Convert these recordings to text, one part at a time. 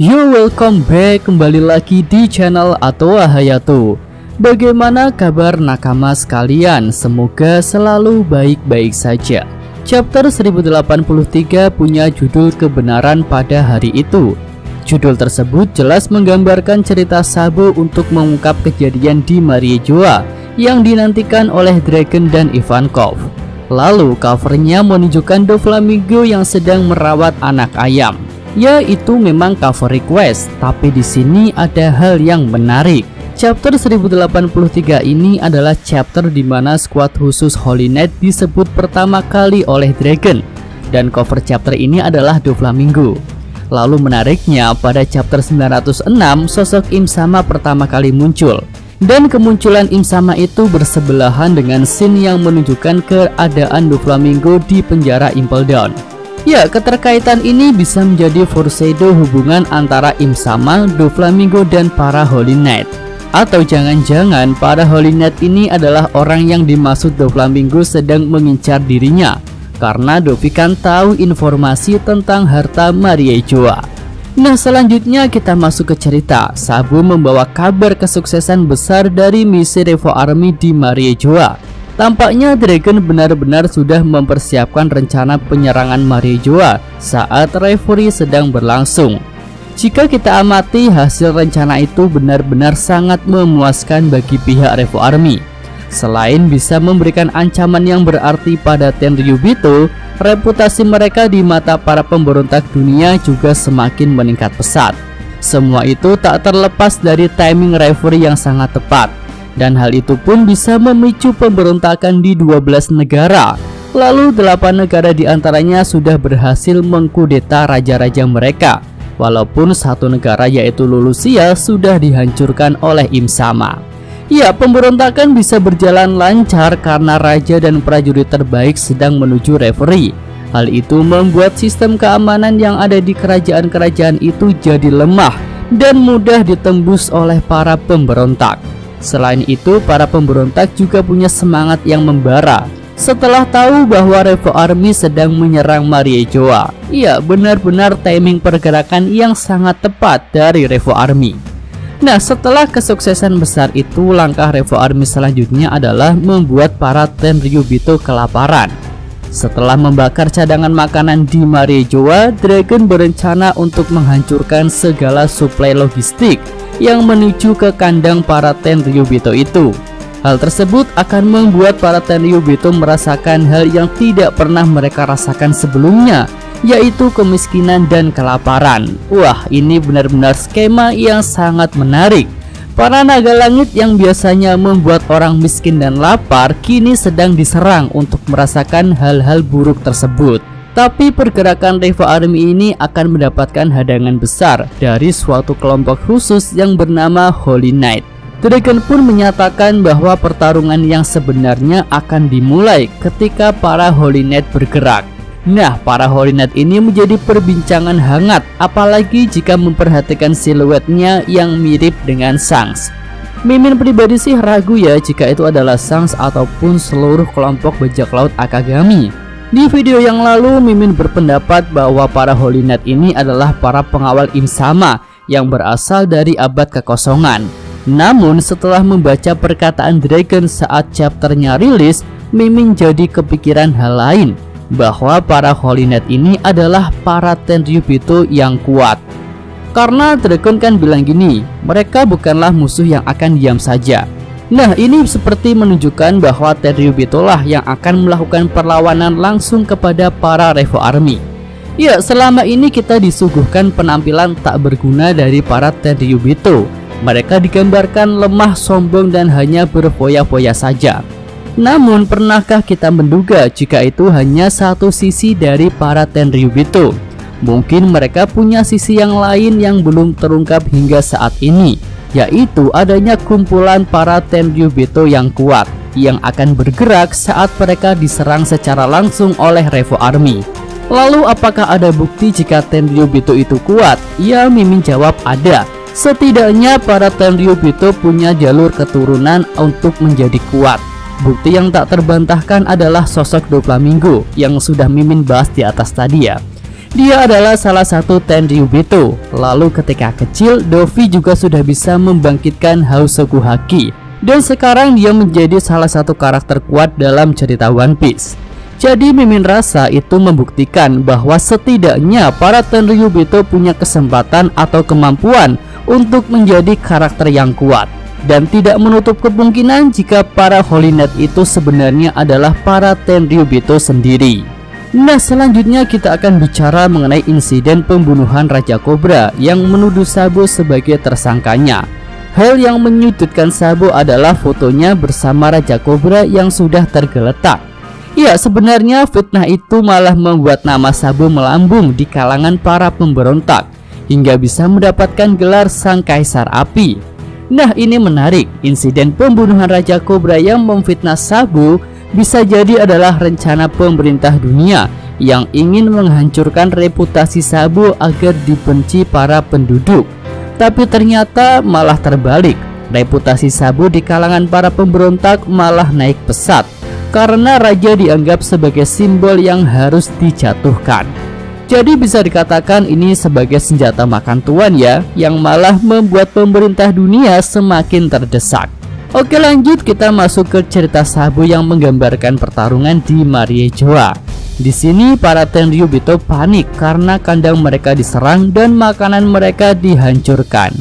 Yo, welcome back, kembali lagi di channel Atoa Hayato. Bagaimana kabar nakama sekalian? Semoga selalu baik-baik saja. Chapter 1083 punya judul Kebenaran pada Hari Itu. Judul tersebut jelas menggambarkan cerita Sabo untuk mengungkap kejadian di Mariejoa yang dinantikan oleh Dragon dan Ivankov. Lalu covernya menunjukkan Doflamingo yang sedang merawat anak ayam. Ya, itu memang cover request, tapi di sini ada hal yang menarik. Chapter 1083 ini adalah chapter di mana squad khusus Holy Knight disebut pertama kali oleh Dragon, dan cover chapter ini adalah Doflamingo. Lalu menariknya, pada chapter 906 sosok Im Sama pertama kali muncul, dan kemunculan Im Sama itu bersebelahan dengan scene yang menunjukkan keadaan Doflamingo di penjara Impel Down. Ya, keterkaitan ini bisa menjadi foreshadow hubungan antara Im Sama, Doflamingo, dan para Holy Knight. Atau jangan-jangan para Holy Knight ini adalah orang yang dimaksud Doflamingo sedang mengincar dirinya, karena Dovi kan tahu informasi tentang harta Mariejoa. Nah, selanjutnya kita masuk ke cerita. Sabo membawa kabar kesuksesan besar dari misi Revo Army di Mariejoa. Tampaknya Dragon benar-benar sudah mempersiapkan rencana penyerangan Mariejoa saat Reverie sedang berlangsung. Jika kita amati, hasil rencana itu benar-benar sangat memuaskan bagi pihak Revo Army. Selain bisa memberikan ancaman yang berarti pada Tenryubito, reputasi mereka di mata para pemberontak dunia juga semakin meningkat pesat. Semua itu tak terlepas dari timing Reverie yang sangat tepat. Dan hal itu pun bisa memicu pemberontakan di 12 negara. Lalu 8 negara diantaranya sudah berhasil mengkudeta raja-raja mereka, walaupun satu negara yaitu Lulusia sudah dihancurkan oleh Im Sama. Ya, pemberontakan bisa berjalan lancar karena raja dan prajurit terbaik sedang menuju Reverie. Hal itu membuat sistem keamanan yang ada di kerajaan-kerajaan itu jadi lemah dan mudah ditembus oleh para pemberontak. Selain itu, para pemberontak juga punya semangat yang membara setelah tahu bahwa Revo Army sedang menyerang Mariejoa. Iya, benar-benar timing pergerakan yang sangat tepat dari Revo Army. Nah, setelah kesuksesan besar itu, langkah Revo Army selanjutnya adalah membuat para Tenryubito kelaparan. Setelah membakar cadangan makanan di Mariejoa, Dragon berencana untuk menghancurkan segala suplai logistik yang menuju ke kandang para Tenryubito itu. Hal tersebut akan membuat para Tenryubito merasakan hal yang tidak pernah mereka rasakan sebelumnya, yaitu kemiskinan dan kelaparan. Wah, ini benar-benar skema yang sangat menarik. Para naga langit yang biasanya membuat orang miskin dan lapar kini sedang diserang untuk merasakan hal-hal buruk tersebut. Tapi pergerakan Revo Army ini akan mendapatkan hadangan besar dari suatu kelompok khusus yang bernama Holy Knight. Dragon pun menyatakan bahwa pertarungan yang sebenarnya akan dimulai ketika para Holy Knight bergerak. Nah, para Holy Knight ini menjadi perbincangan hangat, apalagi jika memperhatikan siluetnya yang mirip dengan Shanks. Mimin pribadi sih ragu ya jika itu adalah Shanks ataupun seluruh kelompok bajak laut Akagami. Di video yang lalu, Mimin berpendapat bahwa para Holy Knight ini adalah para pengawal Im Sama yang berasal dari abad kekosongan. Namun setelah membaca perkataan Dragon saat chapternya rilis, Mimin jadi kepikiran hal lain, bahwa para Holy Knight ini adalah para Tenryubito yang kuat. Karena Dragon kan bilang gini, mereka bukanlah musuh yang akan diam saja. Nah, ini seperti menunjukkan bahwa Tenryubito lah yang akan melakukan perlawanan langsung kepada para Revo Army. Ya, selama ini kita disuguhkan penampilan tak berguna dari para Tenryubito. Mereka digambarkan lemah, sombong, dan hanya berfoya-foya saja. Namun, pernahkah kita menduga jika itu hanya satu sisi dari para Tenryubito? Mungkin mereka punya sisi yang lain yang belum terungkap hingga saat ini, yaitu adanya kumpulan para Tenryubito yang kuat yang akan bergerak saat mereka diserang secara langsung oleh Revo Army. Lalu apakah ada bukti jika Tenryubito itu kuat? Ya, Mimin jawab ada. Setidaknya para Tenryubito punya jalur keturunan untuk menjadi kuat. Bukti yang tak terbantahkan adalah sosok Doflamingo yang sudah Mimin bahas di atas tadi ya. Dia adalah salah satu Tenryubito. Lalu ketika kecil, Dovi juga sudah bisa membangkitkan Hosoku Haki. Dan sekarang dia menjadi salah satu karakter kuat dalam cerita One Piece. Jadi Mimin rasa itu membuktikan bahwa setidaknya para Tenryubito punya kesempatan atau kemampuan untuk menjadi karakter yang kuat. Dan tidak menutup kemungkinan jika para Holy Knight itu sebenarnya adalah para Tenryubito sendiri. Nah, selanjutnya kita akan bicara mengenai insiden pembunuhan Raja Cobra yang menuduh Sabo sebagai tersangkanya. Hal yang menyudutkan Sabo adalah fotonya bersama Raja Cobra yang sudah tergeletak. Ya, sebenarnya fitnah itu malah membuat nama Sabo melambung di kalangan para pemberontak hingga bisa mendapatkan gelar Sang Kaisar Api. Nah, ini menarik. Insiden pembunuhan Raja Cobra yang memfitnah Sabo bisa jadi adalah rencana pemerintah dunia yang ingin menghancurkan reputasi Sabo agar dibenci para penduduk. Tapi ternyata malah terbalik. Reputasi Sabo di kalangan para pemberontak malah naik pesat karena raja dianggap sebagai simbol yang harus dijatuhkan. Jadi bisa dikatakan ini sebagai senjata makan tuan ya, yang malah membuat pemerintah dunia semakin terdesak. Oke, lanjut kita masuk ke cerita Sabo yang menggambarkan pertarungan di Mariejoa. Di sini para Tenryubito panik karena kandang mereka diserang dan makanan mereka dihancurkan.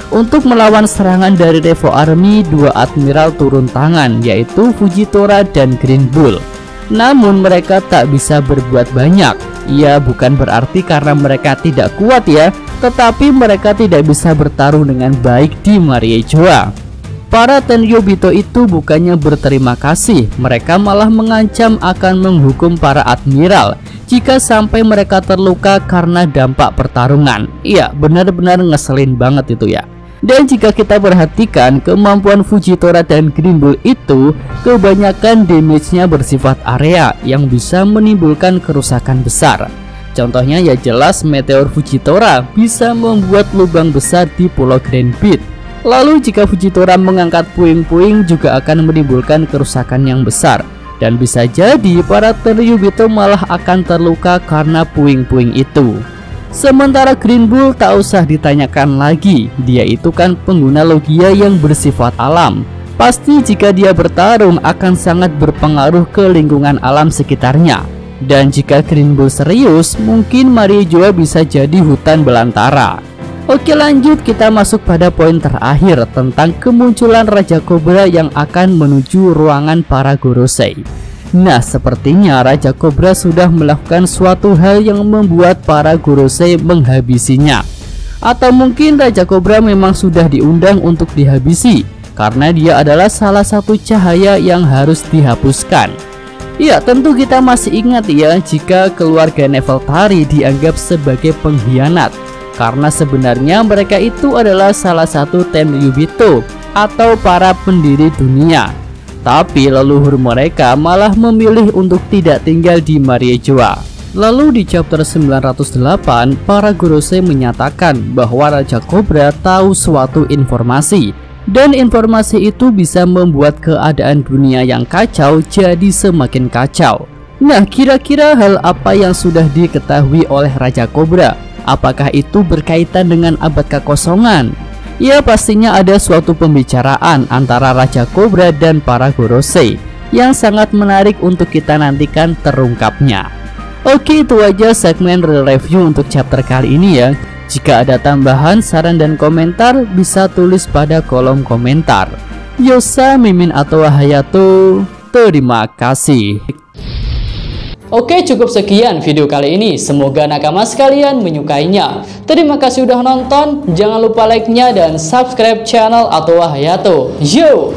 Untuk melawan serangan dari Revo Army, dua admiral turun tangan, yaitu Fujitora dan Green Bull. Namun mereka tak bisa berbuat banyak. Ya, bukan berarti karena mereka tidak kuat ya, tetapi mereka tidak bisa bertarung dengan baik di Mariejoa. Para Tenryubito itu bukannya berterima kasih, mereka malah mengancam akan menghukum para admiral jika sampai mereka terluka karena dampak pertarungan. Iya, benar-benar ngeselin banget itu ya. Dan jika kita perhatikan kemampuan Fujitora dan Green Bull itu kebanyakan damage-nya bersifat area yang bisa menimbulkan kerusakan besar. Contohnya ya jelas meteor Fujitora bisa membuat lubang besar di Pulau Grand Beat. Lalu jika Fujitora mengangkat puing-puing juga akan menimbulkan kerusakan yang besar. Dan bisa jadi para Tenryubito malah akan terluka karena puing-puing itu. Sementara Green Bull tak usah ditanyakan lagi, dia itu kan pengguna logia yang bersifat alam. Pasti jika dia bertarung akan sangat berpengaruh ke lingkungan alam sekitarnya. Dan jika Green Bull serius, mungkin Mariejoa bisa jadi hutan belantara. Oke, lanjut kita masuk pada poin terakhir tentang kemunculan Raja Cobra yang akan menuju ruangan para Gorosei. Nah, sepertinya Raja Cobra sudah melakukan suatu hal yang membuat para Gorosei menghabisinya. Atau mungkin Raja Cobra memang sudah diundang untuk dihabisi karena dia adalah salah satu cahaya yang harus dihapuskan. Ya, tentu kita masih ingat ya jika keluarga Nefeltari dianggap sebagai pengkhianat karena sebenarnya mereka itu adalah salah satu Tenryubito atau para pendiri dunia. Tapi leluhur mereka malah memilih untuk tidak tinggal di Mariejoa. Lalu di chapter 908, para Gorosei menyatakan bahwa Raja Cobra tahu suatu informasi. Dan informasi itu bisa membuat keadaan dunia yang kacau jadi semakin kacau. Nah, kira-kira hal apa yang sudah diketahui oleh Raja Cobra? Apakah itu berkaitan dengan abad kekosongan? Ya, pastinya ada suatu pembicaraan antara Raja Cobra dan para Gorosei yang sangat menarik untuk kita nantikan terungkapnya. Oke, itu aja segmen real review untuk chapter kali ini ya. Jika ada tambahan, saran dan komentar bisa tulis pada kolom komentar. Yosa, Mimin atau Hayato, terima kasih. Oke, cukup sekian video kali ini. Semoga nakama sekalian menyukainya. Terima kasih udah nonton. Jangan lupa like-nya dan subscribe channel Atowa Hayato. Yo!